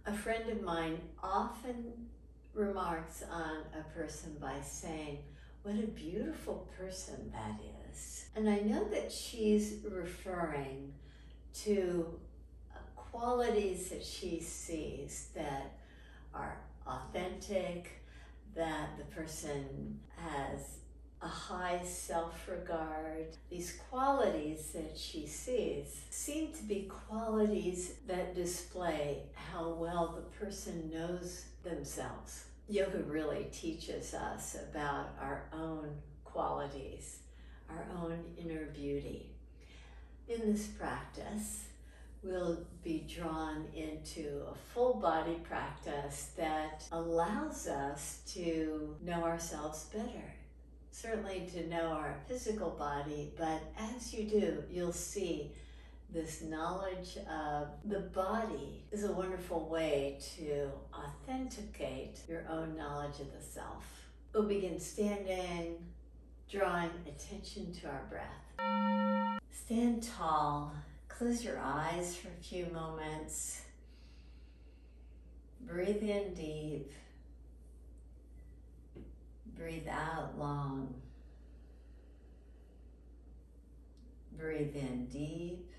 A friend of mine often remarks on a person by saying, "What a beautiful person that is." And I know that she's referring to qualities that she sees that are authentic, that the person has a high self-regard. These qualities that she sees seem to be qualities that display how well the person knows themselves. Yoga really teaches us about our own qualities, our own inner beauty. In this practice, we'll be drawn into a full body practice that allows us to know ourselves better. Certainly to know our physical body, but as you do, you'll see this knowledge of the body is a wonderful way to authenticate your own knowledge of the self. We'll begin standing, drawing attention to our breath. Stand tall. Close your eyes for a few moments. Breathe in deep. Breathe out long. Breathe in deep.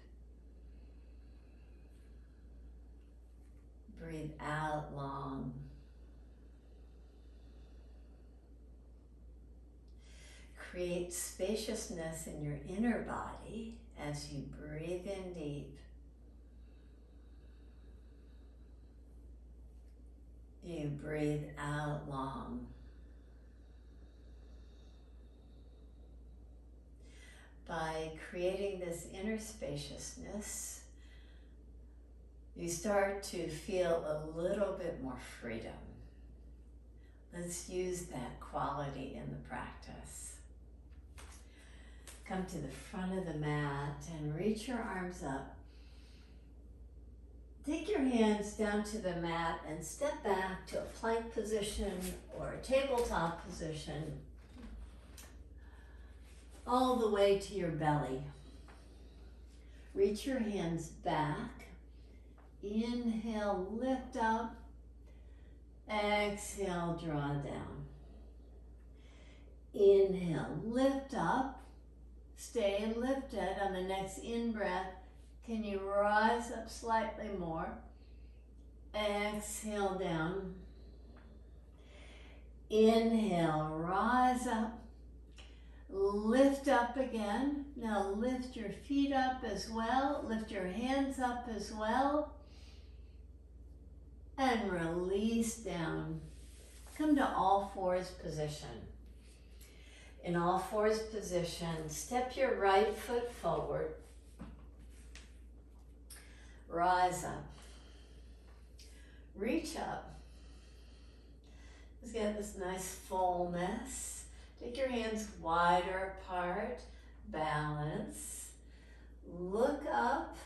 Breathe out long. Create spaciousness in your inner body as you breathe in deep. You breathe out long. By creating this inner spaciousness, you start to feel a little bit more freedom. Let's use that quality in the practice. Come to the front of the mat and reach your arms up. Take your hands down to the mat and step back to a plank position or a tabletop position, all the way to your belly. Reach your hands back. Inhale, lift up. Exhale, draw down. Inhale, lift up. Stay lifted. On the next in-breath, can you rise up slightly more? Exhale down. Inhale, rise up. Lift up again. Now lift your feet up as well. Lift your hands up as well. And release down. Come to all fours position. In all fours position, step your right foot forward. Rise up. Reach up. Let's get this nice fullness. Take your hands wider apart. Balance. Look up.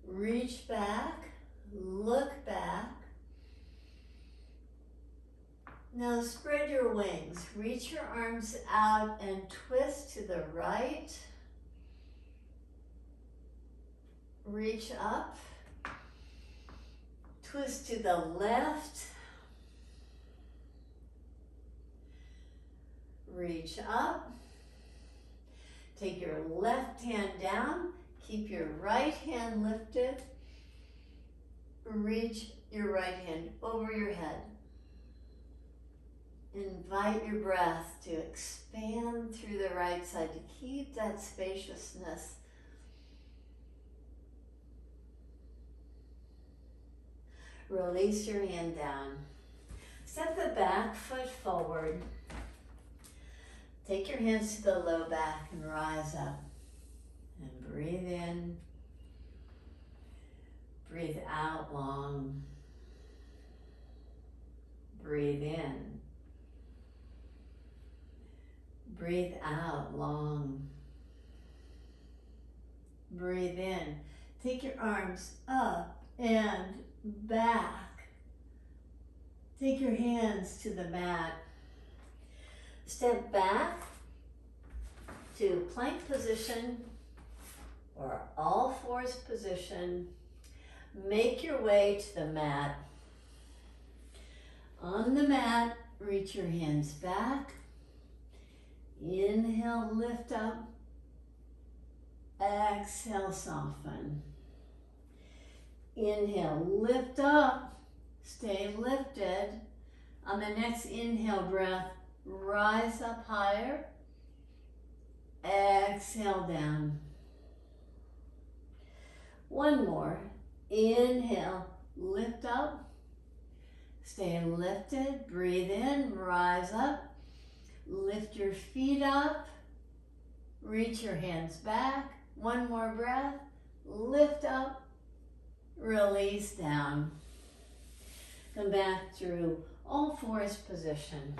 Reach back. Look back. Now spread your wings. Reach your arms out and twist to the right. Reach up. Twist to the left. Reach up. Take your left hand down. Keep your right hand lifted. Reach your right hand over your head. Invite your breath to expand through the right side, to keep that spaciousness. Release your hand down. Step the back foot forward. Take your hands to the low back and rise up. And breathe in. Breathe out long. Breathe in. Breathe out long. Breathe in. Take your arms up and back. Take your hands to the mat. Step back to plank position or all fours position. Make your way to the mat. On the mat, reach your hands back. Inhale, lift up. Exhale, soften. Inhale, lift up. Stay lifted. On the next inhale breath, rise up higher. Exhale down. One more. Inhale, lift up. Stay lifted. Breathe in, rise up. Lift your feet up. Reach your hands back. One more breath. Lift up. Release down. Come back through all fours position.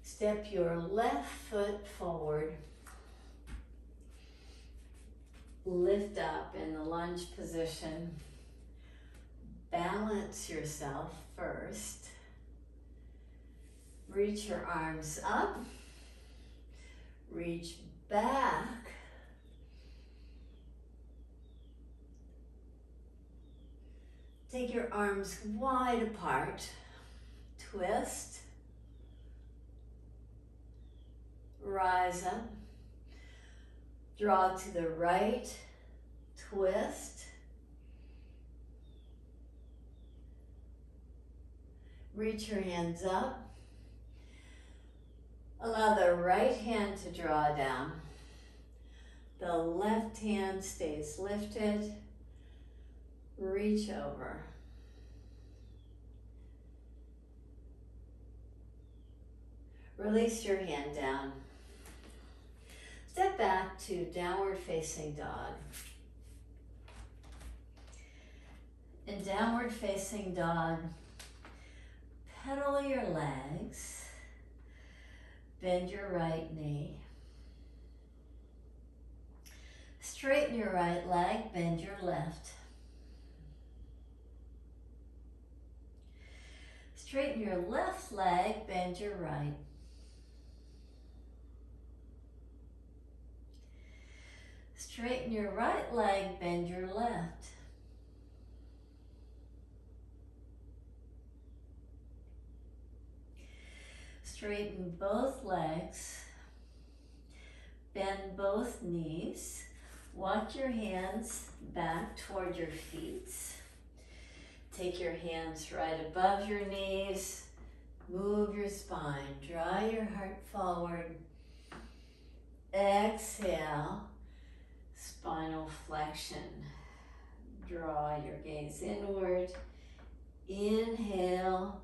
Step your left foot forward. Lift up in the lunge position. Balance yourself first. Reach your arms up. Reach back. Take your arms wide apart. Twist. Rise up. Draw to the right. Twist. Reach your hands up. Allow the right hand to draw down. The left hand stays lifted. Reach over. Release your hand down. Step back to downward facing dog. In downward facing dog, pedal your legs. Bend your right knee. Straighten your right leg, bend your left. Straighten your left leg, bend your right. Straighten your right leg, bend your left. Straighten both legs, bend both knees, walk your hands back toward your feet. Take your hands right above your knees, move your spine, draw your heart forward. Exhale, spinal flexion. Draw your gaze inward. Inhale.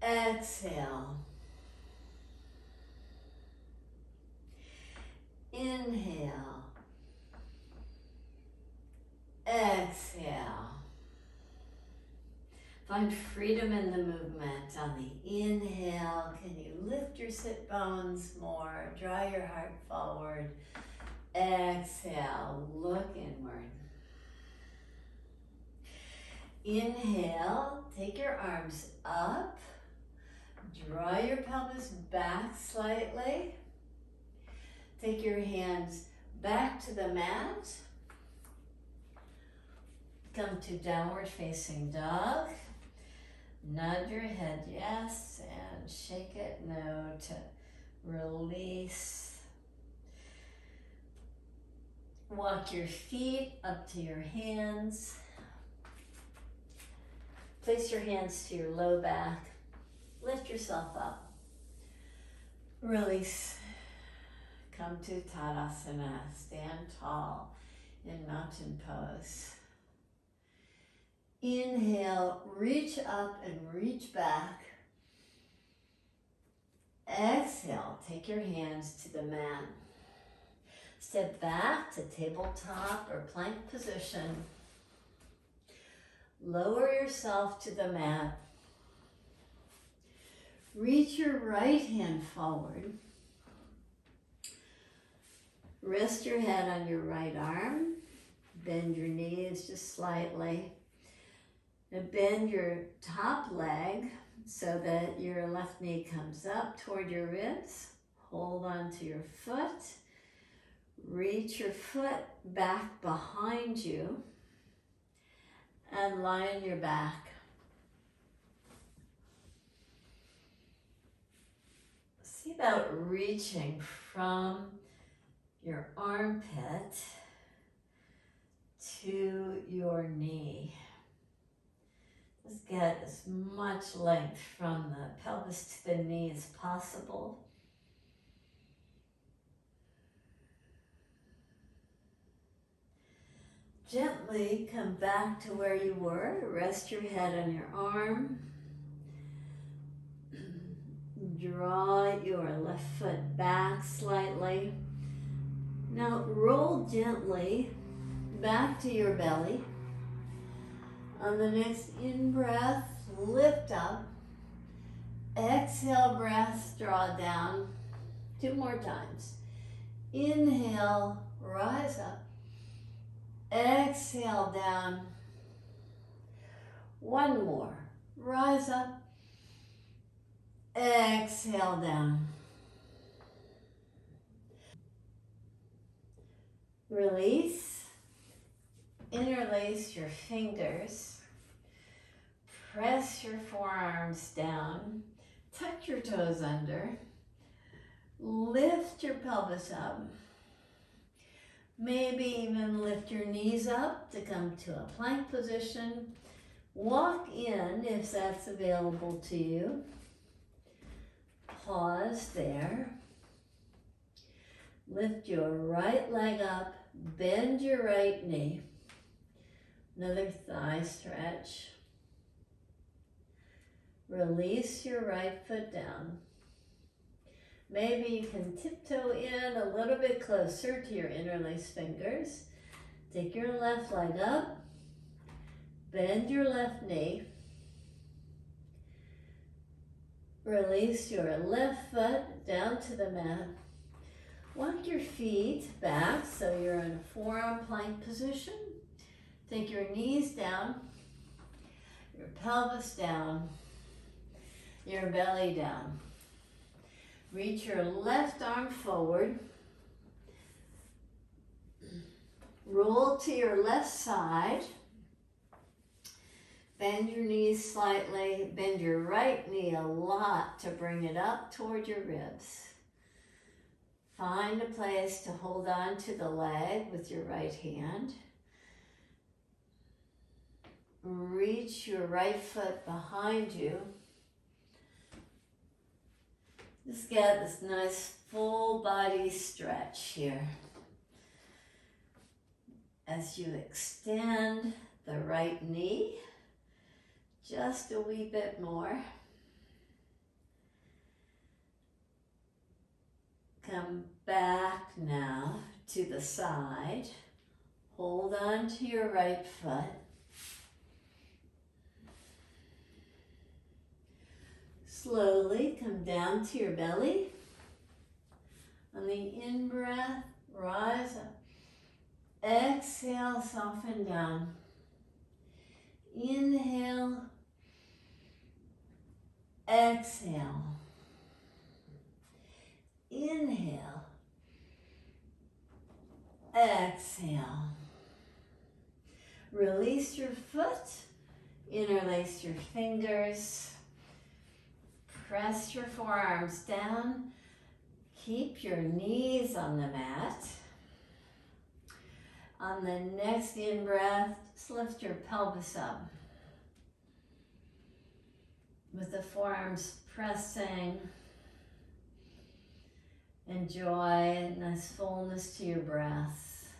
Exhale. Inhale. Exhale. Find freedom in the movement. On the inhale, can you lift your sit bones more? Draw your heart forward. Exhale, look inward. Inhale, take your arms up. Draw your pelvis back slightly. Take your hands back to the mat. Come to downward facing dog. Nod your head yes and shake it no to release. Walk your feet up to your hands. Place your hands to your low back. Lift yourself up. Release. Come to Tadasana. Stand tall in mountain pose. Inhale, reach up and reach back. Exhale, take your hands to the mat. Step back to tabletop or plank position. Lower yourself to the mat. Reach your right hand forward. Rest your head on your right arm. Bend your knees just slightly. Now bend your top leg so that your left knee comes up toward your ribs. Hold on to your foot. Reach your foot back behind you. and lie on your back. See about reaching from your armpit to your knee. Just get as much length from the pelvis to the knee as possible. Gently come back to where you were. Rest your head on your arm. Draw your left foot back slightly. Now roll gently back to your belly. On the next in-breath, lift up. Exhale, breath, draw down. 2 more times. Inhale, rise up. Exhale, down. 1 more. Rise up. Exhale, down. Release. Interlace your fingers. Press your forearms down. Tuck your toes under. Lift your pelvis up. Maybe even lift your knees up to come to a plank position. Walk in if that's available to you. Pause there. Lift your right leg up. Bend your right knee. Another thigh stretch. Release your right foot down. Maybe you can tiptoe in a little bit closer to your interlaced fingers. Take your left leg up. Bend your left knee. Release your left foot down to the mat. Walk your feet back so you're in a forearm plank position. Take your knees down, your pelvis down, your belly down. Reach your left arm forward. Roll to your left side. Bend your knees slightly. Bend your right knee a lot to bring it up toward your ribs. Find a place to hold on to the leg with your right hand. Reach your right foot behind you. Just get this nice full body stretch here. As you extend the right knee, just a wee bit more. Come back now to the side. Hold on to your right foot. Slowly come down to your belly. On the in-breath, rise up. Exhale, soften down. Inhale. Exhale. Inhale. Exhale. Release your foot. Interlace your fingers. Press your forearms down. Keep your knees on the mat. On the next in-breath, just lift your pelvis up. With the forearms pressing. Enjoy a nice fullness to your breath.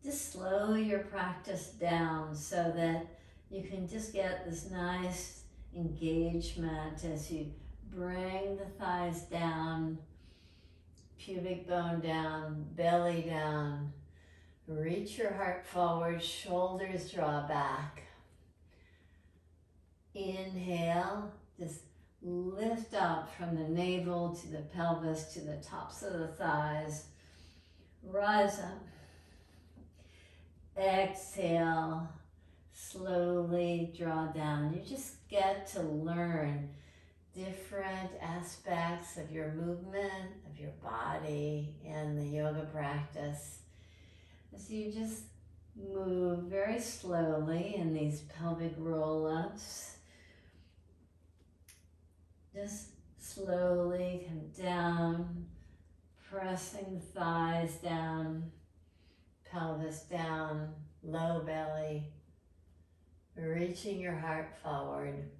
Just slow your practice down so that you can just get this nice engagement as you bring the thighs down, pubic bone down, belly down. Reach your heart forward, shoulders draw back. Inhale, just lift up from the navel to the pelvis to the tops of the thighs. Rise up. Exhale, slowly draw down. You just get to learn different aspects of your movement, of your body, and the yoga practice. So you just Move very slowly in these pelvic roll-ups. Just slowly come down, pressing the thighs down, pelvis down, low belly, reaching your heart forward.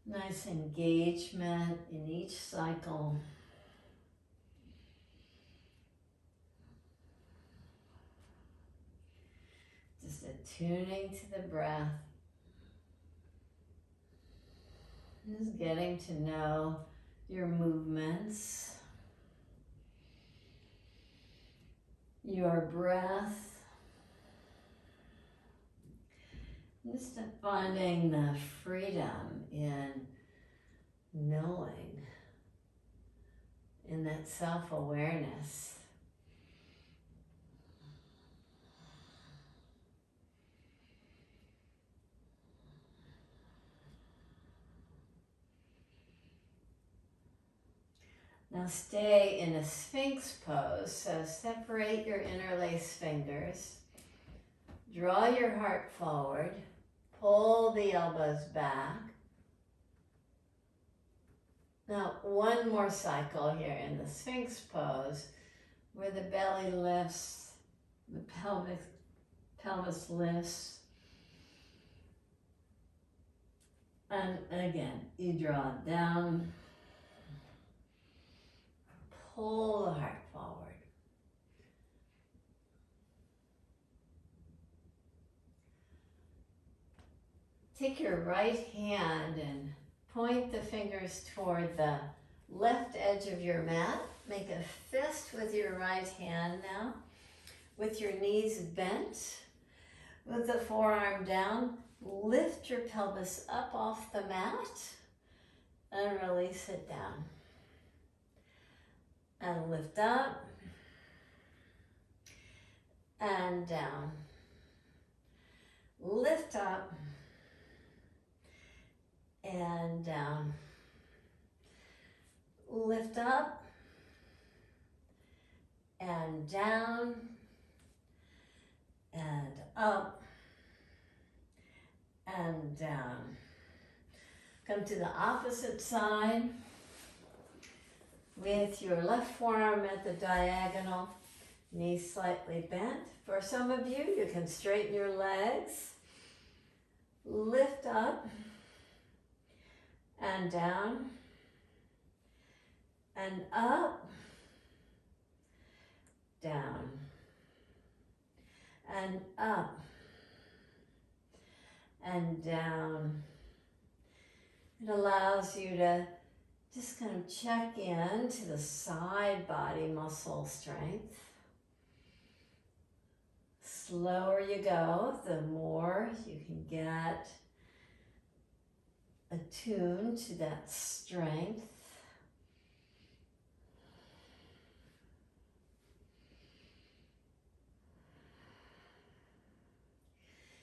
Nice engagement in each cycle. Just attuning to the breath. Just getting to know your movements, your breath. Just finding the freedom in knowing, in that self-awareness. Now stay in a sphinx pose, so separate your interlaced fingers, draw your heart forward, pull the elbows back. Now one more cycle here in the sphinx pose, where the belly lifts, the pelvis lifts. And again, you draw down, pull the heart forward. Take your right hand and point the fingers toward the left edge of your mat. Make a fist with your right hand now, with your knees bent, with the forearm down. Lift your pelvis up off the mat and release it down. And lift up and down. Lift up and down. Lift up and down and up and down. Come to the opposite side with your left forearm at the diagonal, knees slightly bent. For some of you, you can straighten your legs, lift up and down and up, down and up and down. It allows you to just kind of check in to the side body muscle strength. Slower you go, the more you can get attuned to that strength.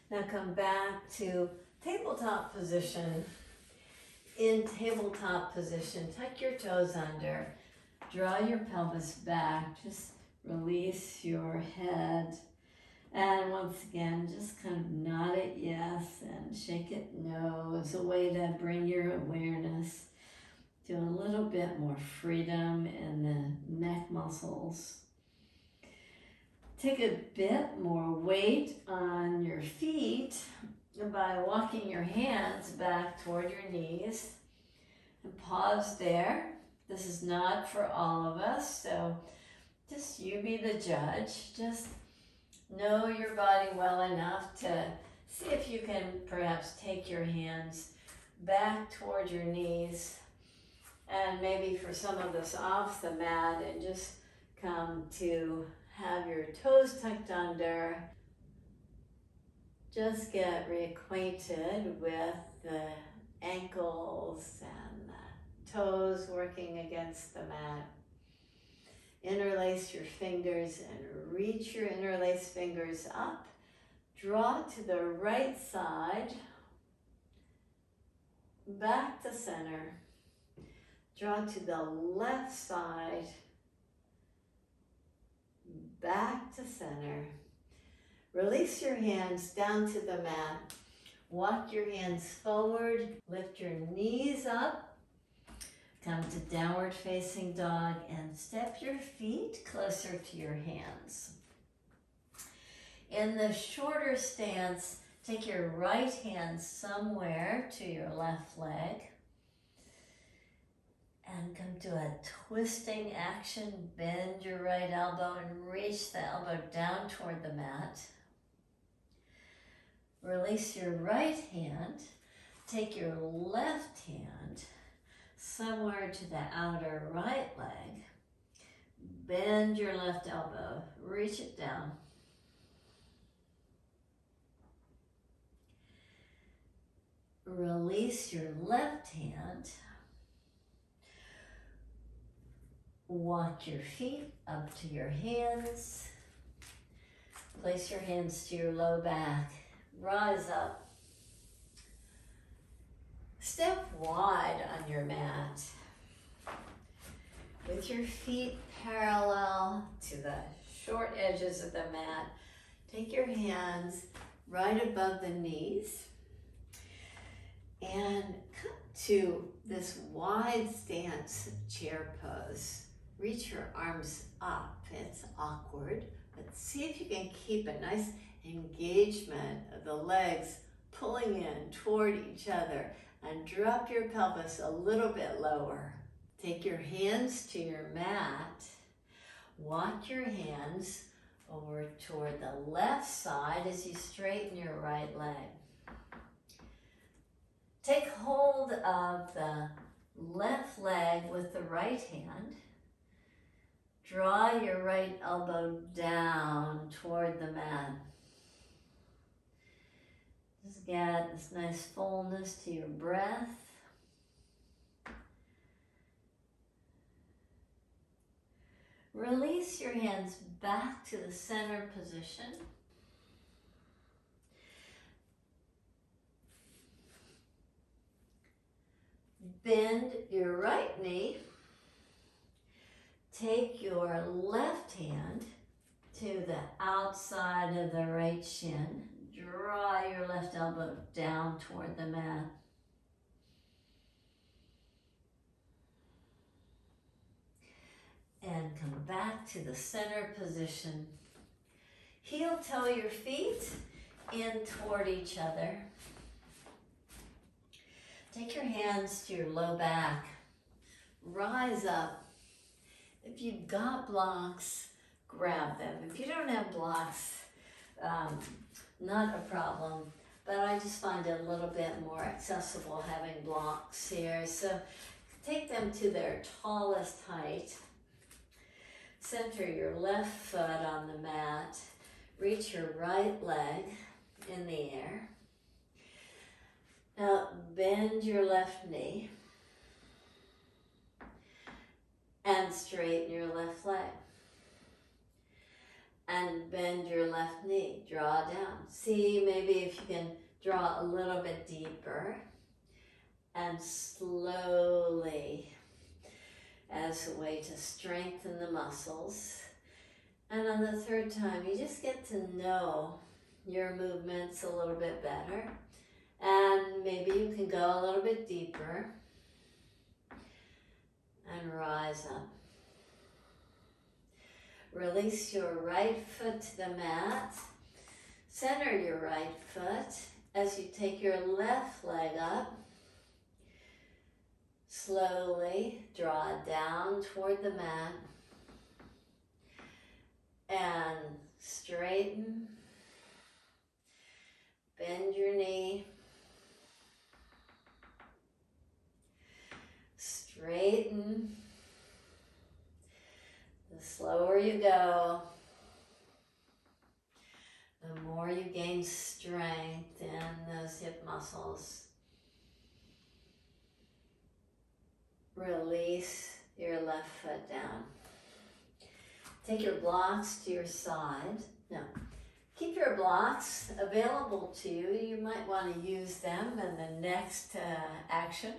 Now come back to tabletop position. In tabletop position, tuck your toes under, draw your pelvis back, just release your head. And once again, just kind of nod it yes and shake it no as a way to bring your awareness to a little bit more freedom in the neck muscles. Take a bit more weight on your feet by walking your hands back toward your knees. And pause there. This is not for all of us, so just you be the judge. Just know your body well enough to see if you can perhaps take your hands back toward your knees, and maybe for some of us off the mat, and just come to have your toes tucked under. Just get reacquainted with the ankles and the toes working against the mat. Interlace your fingers and reach your interlaced fingers up. Draw to the right side, back to center. Draw to the left side, back to center. Release your hands down to the mat. Walk your hands forward, lift your knees up. Come to downward facing dog and step your feet closer to your hands. In the shorter stance, take your right hand somewhere to your left leg and come to a twisting action. Bend your right elbow and reach the elbow down toward the mat. Release your right hand. Take your left hand somewhere to the outer right leg. Bend your left elbow. Reach it down. Release your left hand. Walk your feet up to your hands. Place your hands to your low back. Rise up. Step wide on your mat. With your feet parallel to the short edges of the mat, take your hands right above the knees and come to this wide stance chair pose. Reach your arms up. It's awkward, but see if you can keep a nice engagement of the legs pulling in toward each other, and drop your pelvis a little bit lower. Take your hands to your mat. Walk your hands over toward the left side as you straighten your right leg. Take hold of the left leg with the right hand. Draw your right elbow down toward the mat. Just get this nice fullness to your breath. Release your hands back to the center position. Bend your right knee. Take your left hand to the outside of the right shin. Draw your left elbow down toward the mat. And come back to the center position. Heel toe your feet in toward each other. Take your hands to your low back. Rise up. If you've got blocks, grab them. If you don't have blocks, not a problem. But I just find it a little bit more accessible having blocks here. So take them to their tallest height. Center your left foot on the mat. Reach your right leg in the air. Now bend your left knee. And straighten your left leg. And bend your left knee. Draw down. See maybe if you can draw a little bit deeper. And slowly, as a way to strengthen the muscles. And on the third time, you just get to know your movements a little bit better. And maybe you can go a little bit deeper. And rise up. Release your right foot to the mat. Center your right foot as you take your left leg up. Slowly draw down toward the mat. And straighten. Bend your knee. Straighten. The slower you go, the more you gain strength in those hip muscles. Release your left foot down. Take your blocks to your side. No, keep your blocks available to you. You might want to use them in the next action.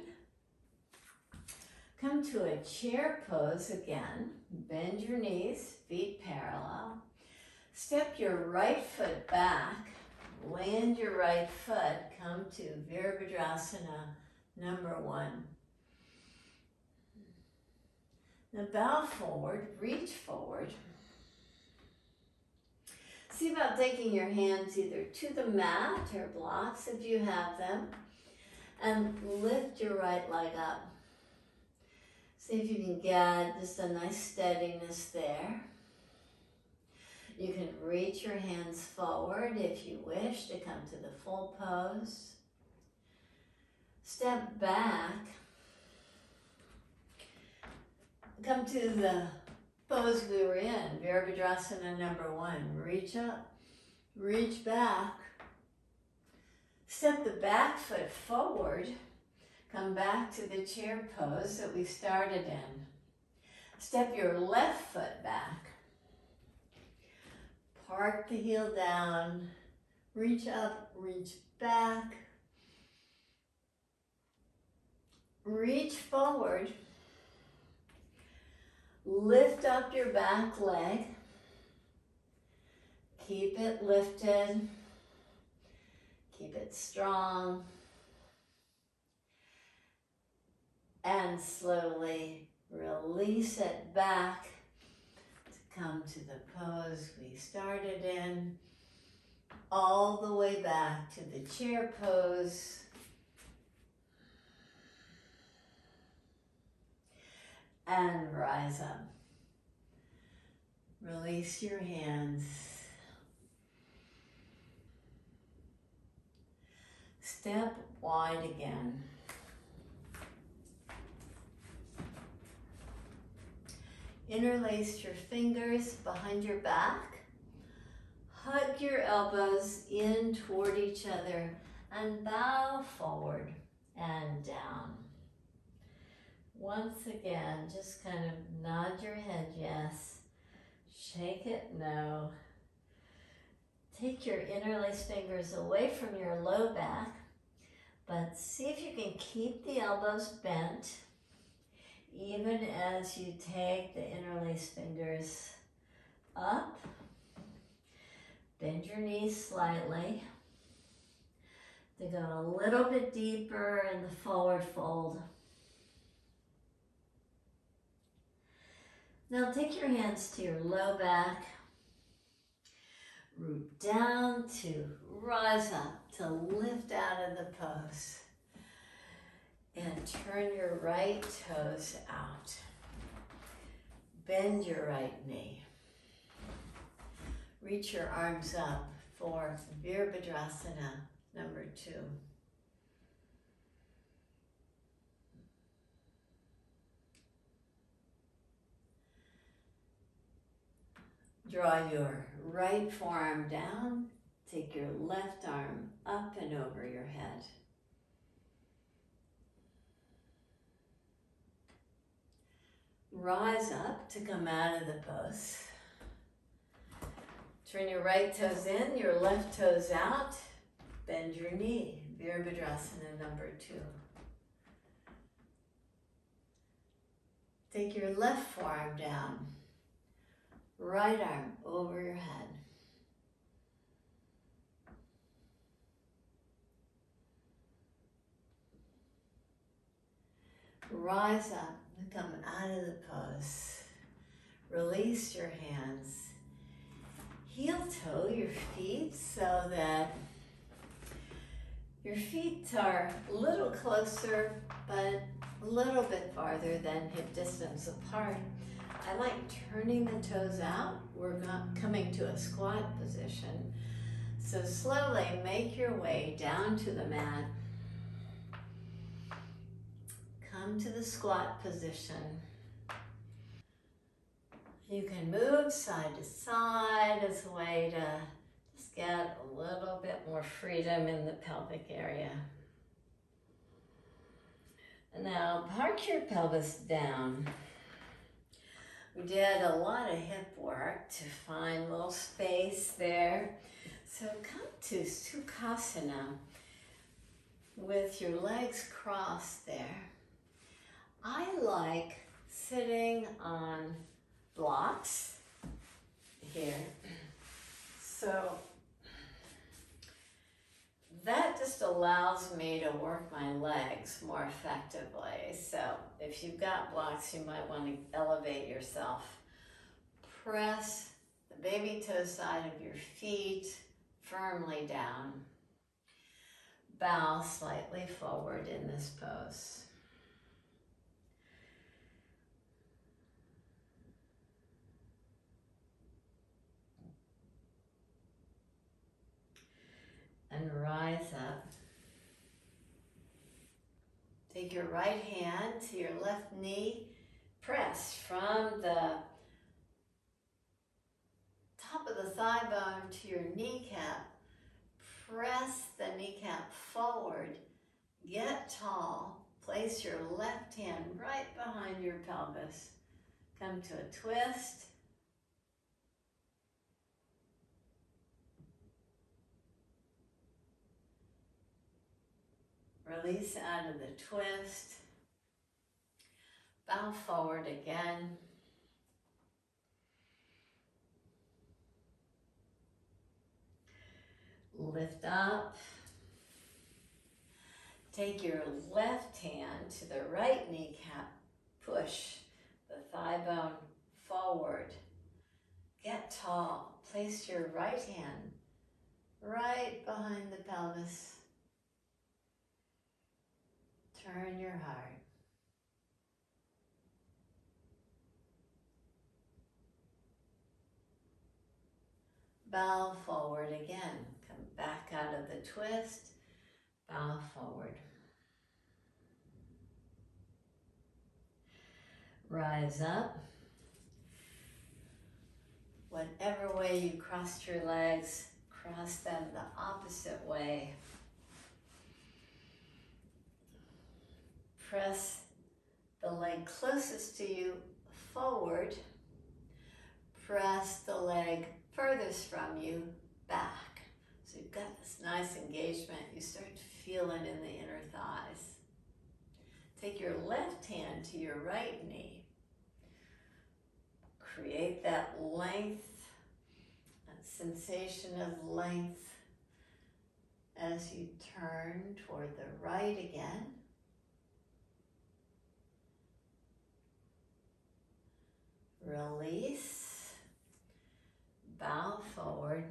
Come to a chair pose again. Bend your knees, feet parallel. Step your right foot back, land your right foot, come to Virabhadrasana number 1. Now bow forward, reach forward. See about taking your hands either to the mat or blocks if you have them, and lift your right leg up. See if you can get just a nice steadiness there. You can reach your hands forward if you wish to come to the full pose. Step back. Come to the pose we were in, Virabhadrasana number 1. Reach up, reach back. Step the back foot forward. Come back to the chair pose that we started in. Step your left foot back. Park the heel down. Reach up, reach back. Reach forward. Lift up your back leg. Keep it lifted. Keep it strong. And slowly release it back to come to the pose we started in. All the way back to the chair pose. And rise up. Release your hands. Step wide again. Interlace your fingers behind your back. Hug your elbows in toward each other and bow forward and down. Once again, just kind of nod your head yes, shake it no. Take your interlaced fingers away from your low back, but see if you can keep the elbows bent even as you take the interlaced fingers up. Bend your knees slightly to go a little bit deeper in the forward fold. Now take your hands to your low back, root down to rise up, to lift out of the pose. And turn your right toes out. Bend your right knee. Reach your arms up for Virabhadrasana number 2. Draw your right forearm down. Take your left arm up and over your head. Rise up to come out of the pose. Turn your right toes in, your left toes out. Bend your knee. Virabhadrasana number 2. Take your left forearm down. Right arm over your head. Rise up and come out of the pose. Release your hands. Heel toe your feet so that your feet are a little closer but a little bit farther than hip distance apart. I like turning the toes out. We're not coming to a squat position. So slowly make your way down to the mat. Come to the squat position. You can move side to side as a way to just get a little bit more freedom in the pelvic area. And now park your pelvis down. We did a lot of hip work to find a little space there. So come to Sukhasana with your legs crossed there. I like sitting on blocks here So that just allows me to work my legs more effectively. So if you've got blocks, you might want to elevate yourself. Press the baby toe side of your feet firmly down. Bow slightly forward in this pose. And rise up. Take your right hand to your left knee. Press from the top of the thigh bone to your kneecap. Press the kneecap forward. Get tall. Place your left hand right behind your pelvis. Come to a twist. Release out of the twist. Bow forward again. Lift up. Take your left hand to the right kneecap. Push the thigh bone forward. Get tall. Place your right hand right behind the pelvis. Turn your heart. Bow forward again. Come back out of the twist. Bow forward. Rise up. Whatever way you crossed your legs, cross them the opposite way. Press the leg closest to you forward. Press the leg furthest from you back. So you've got this nice engagement. You start to feel it in the inner thighs. Take your left hand to your right knee. Create that length, that sensation of length as you turn toward the right again. Release, bow forward.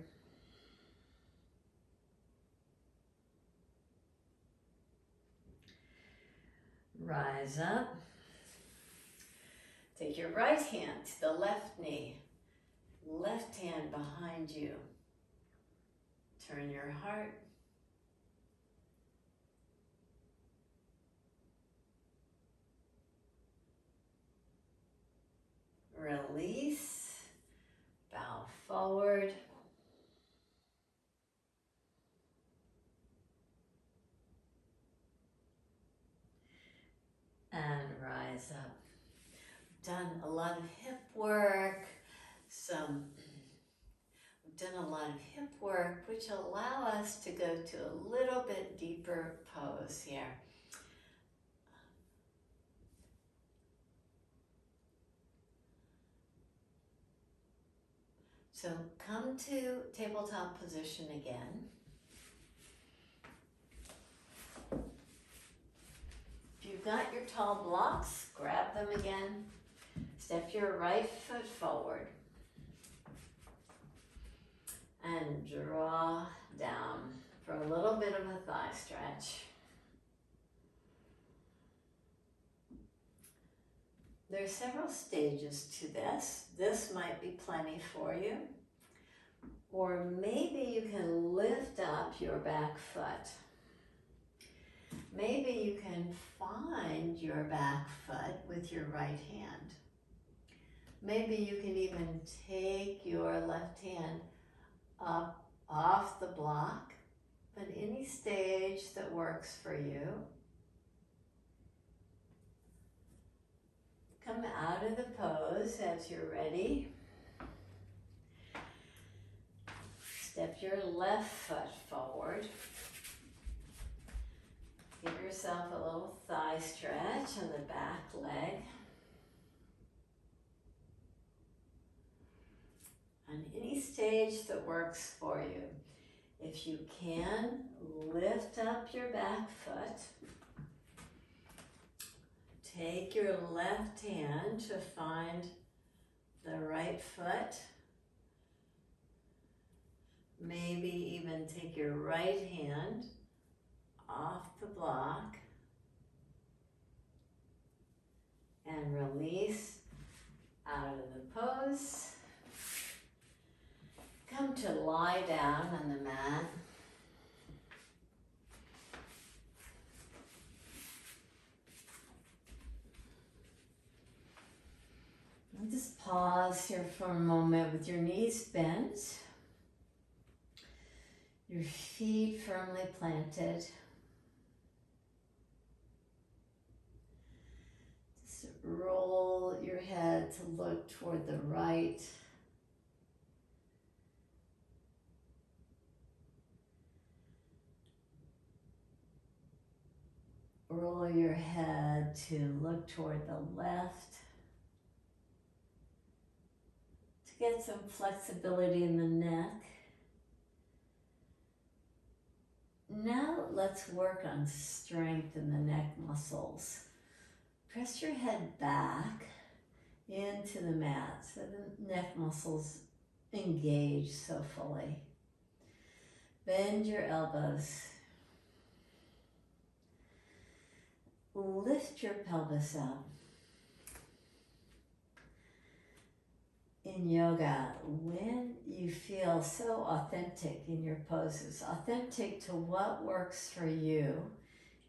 Rise up. Take your right hand to the left knee, left hand behind you. Turn your heart. Release, bow forward. And rise up. Done a lot of hip work, we've done a lot of hip work, which allow us to go to a little bit deeper pose here. So come to tabletop position again. If you've got your tall blocks, grab them again. Step your right foot forward. And draw down for a little bit of a thigh stretch. There are several stages to this. This might be plenty for you. Or maybe you can lift up your back foot. Maybe you can find your back foot with your right hand. Maybe you can even take your left hand up off the block, but any stage that works for you. Come out of the pose as you're ready. Step your left foot forward. Give yourself a little thigh stretch on the back leg. on any stage that works for you. If you can, lift up your back foot. Take your left hand to find the right foot. Maybe even take your right hand off the block and release out of the pose. Come to lie down on the mat. And just pause here for a moment with your knees bent, your feet firmly planted. Just roll your head to look toward the right. Roll your head to look toward the left. To get some flexibility in the neck. Now let's work on strength in the neck muscles. Press your head back into the mat so the neck muscles engage so fully. Bend your elbows. Lift your pelvis up. In yoga, when you feel so authentic in your poses, authentic to what works for you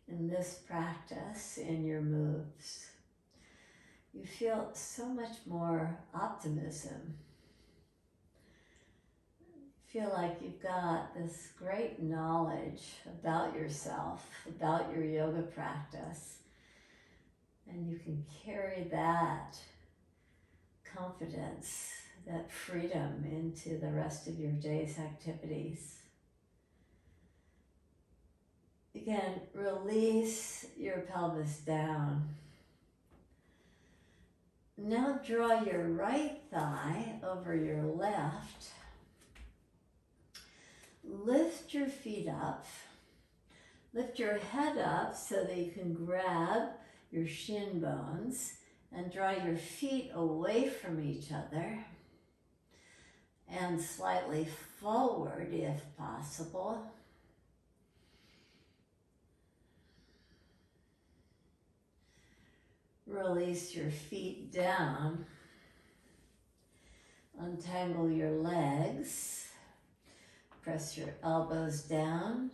in this practice, in your moves, you feel so much more optimism. Feel like you've got this great knowledge about yourself, about your yoga practice, and you can carry that confidence, that freedom into the rest of your day's activities. Again, release your pelvis down. Now draw your right thigh over your left. Lift your feet up. Lift your head up so that you can grab your shin bones and draw your feet away from each other and slightly forward if possible. Release your feet down. Untangle your legs. Press your elbows down.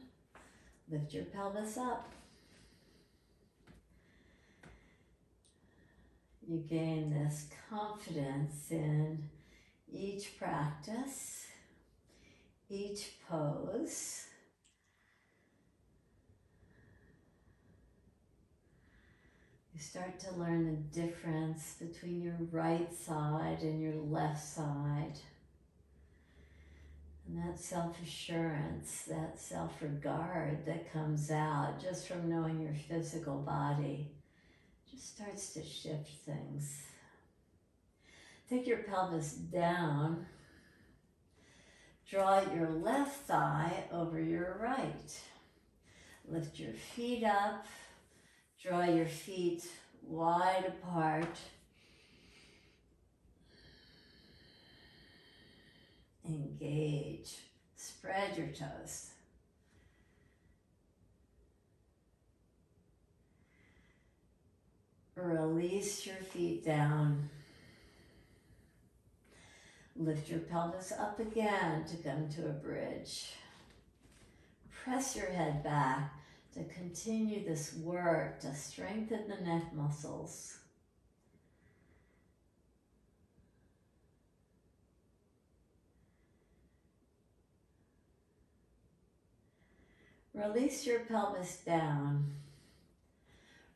Lift your pelvis up. You gain this confidence in each practice, each pose. You start to learn the difference between your right side and your left side. And that self-assurance, that self-regard that comes out just from knowing your physical body just starts to shift things. Take your pelvis down. Draw your left thigh over your right. Lift your feet up. Draw your feet wide apart. Engage. Spread your toes. Release your feet down. Lift your pelvis up again to come to a bridge. Press your head back to continue this work to strengthen the neck muscles. Release your pelvis down.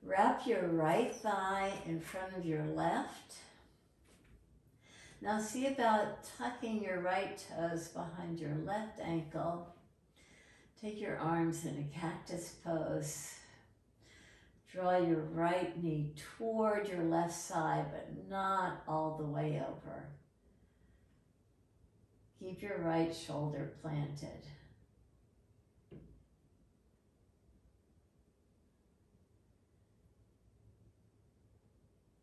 Wrap your right thigh in front of your left. Now see about tucking your right toes behind your left ankle. Take your arms in a cactus pose. Draw your right knee toward your left side, but not all the way over. Keep your right shoulder planted.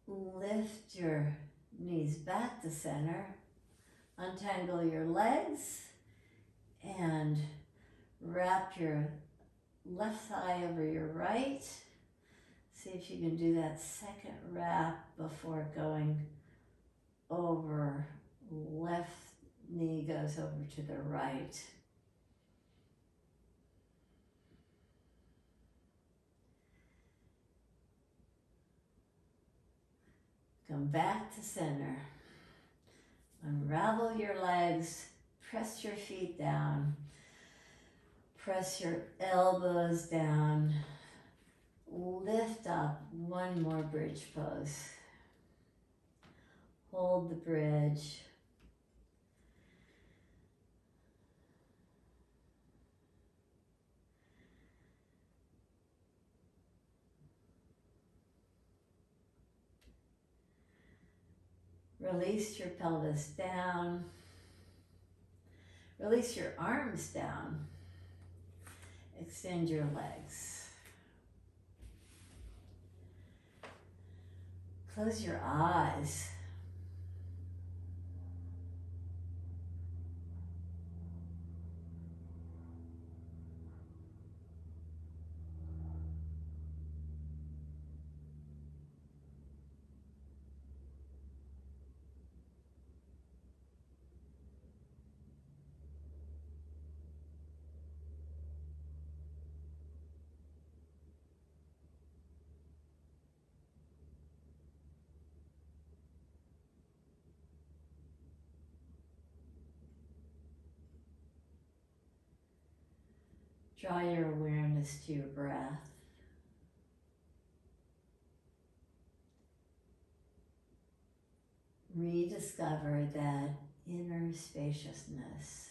Lift your knees back to center. Untangle your legs and wrap your left thigh over your right. See if you can do that second wrap before going over. Left knee goes over to the right. Come back to center. Unravel your legs. Press your feet down. Press your elbows down. Lift up. One more bridge pose. Hold the bridge. Release your pelvis down. Release your arms down. Extend your legs. Close your eyes. Draw your awareness to your breath. Rediscover that inner spaciousness.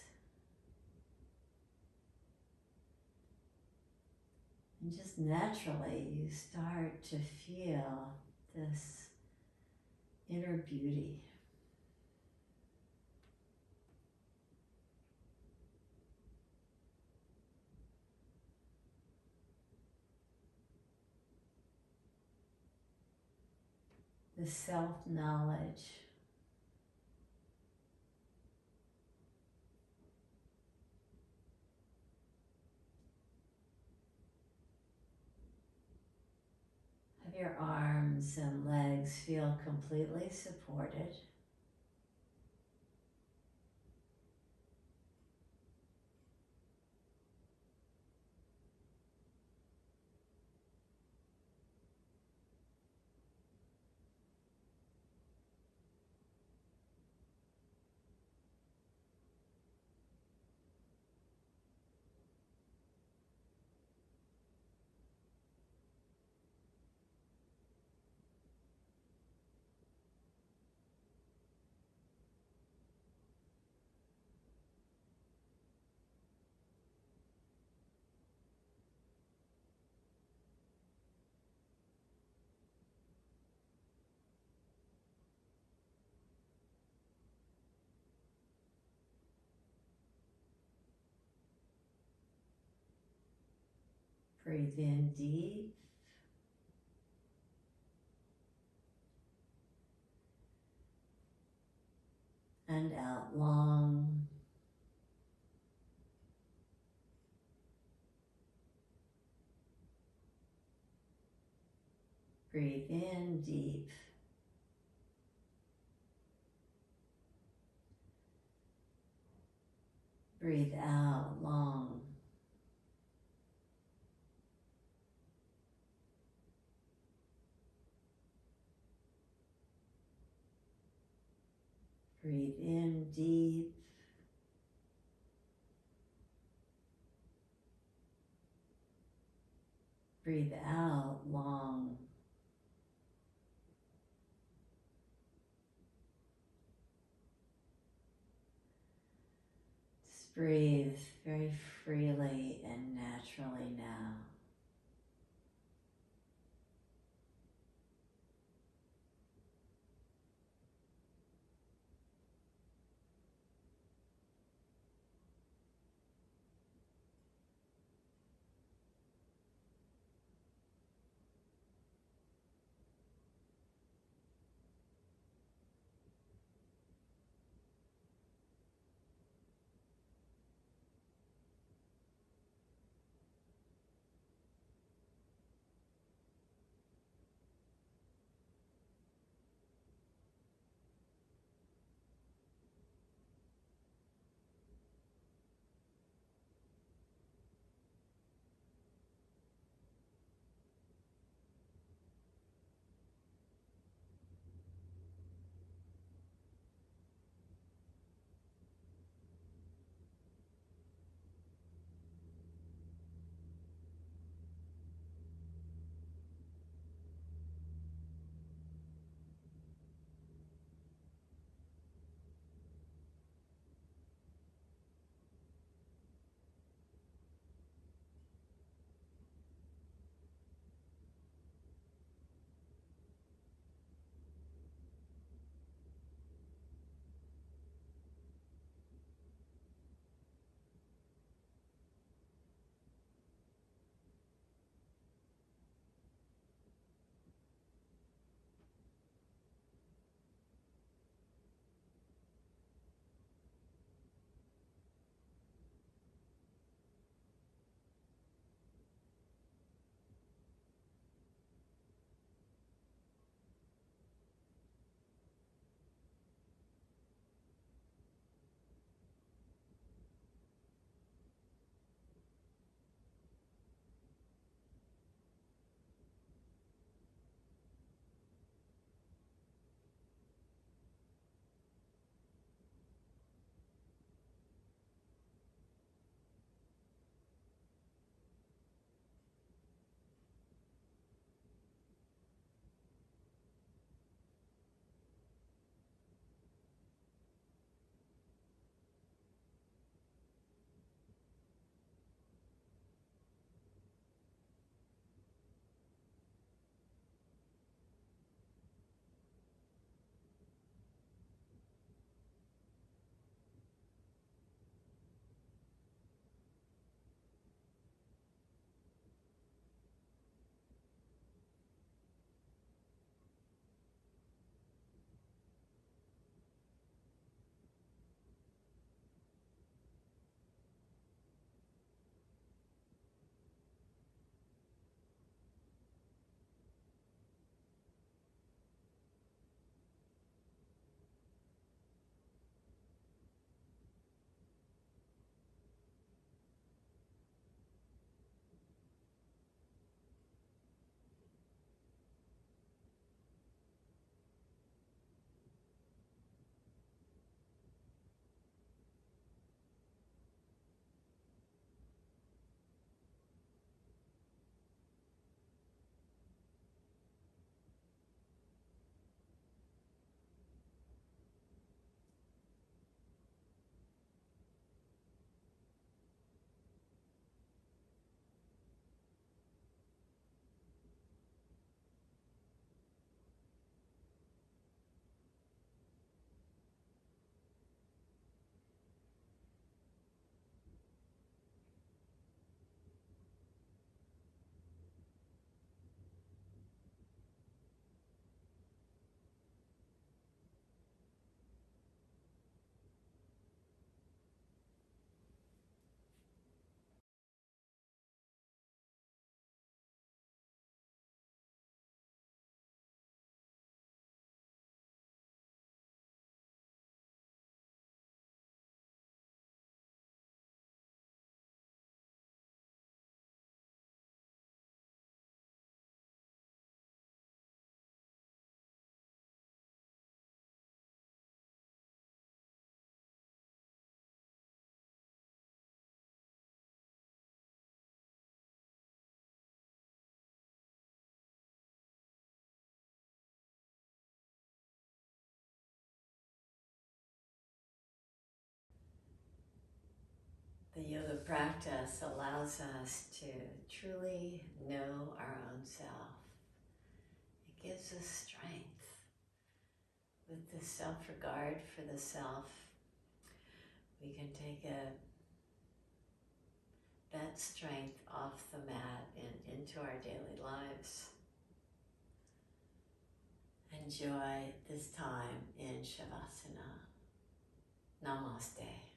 And just naturally you start to feel this inner beauty. The self-knowledge. Have your arms and legs feel completely supported. Breathe in deep. And out long. Breathe in deep. Breathe out long. Breathe in deep. Breathe out long. Just breathe very freely and naturally now. The yoga practice allows us to truly know our own self. It gives us strength. With the self-regard for the self, we can take that strength off the mat and into our daily lives. Enjoy this time in Savasana. Namaste.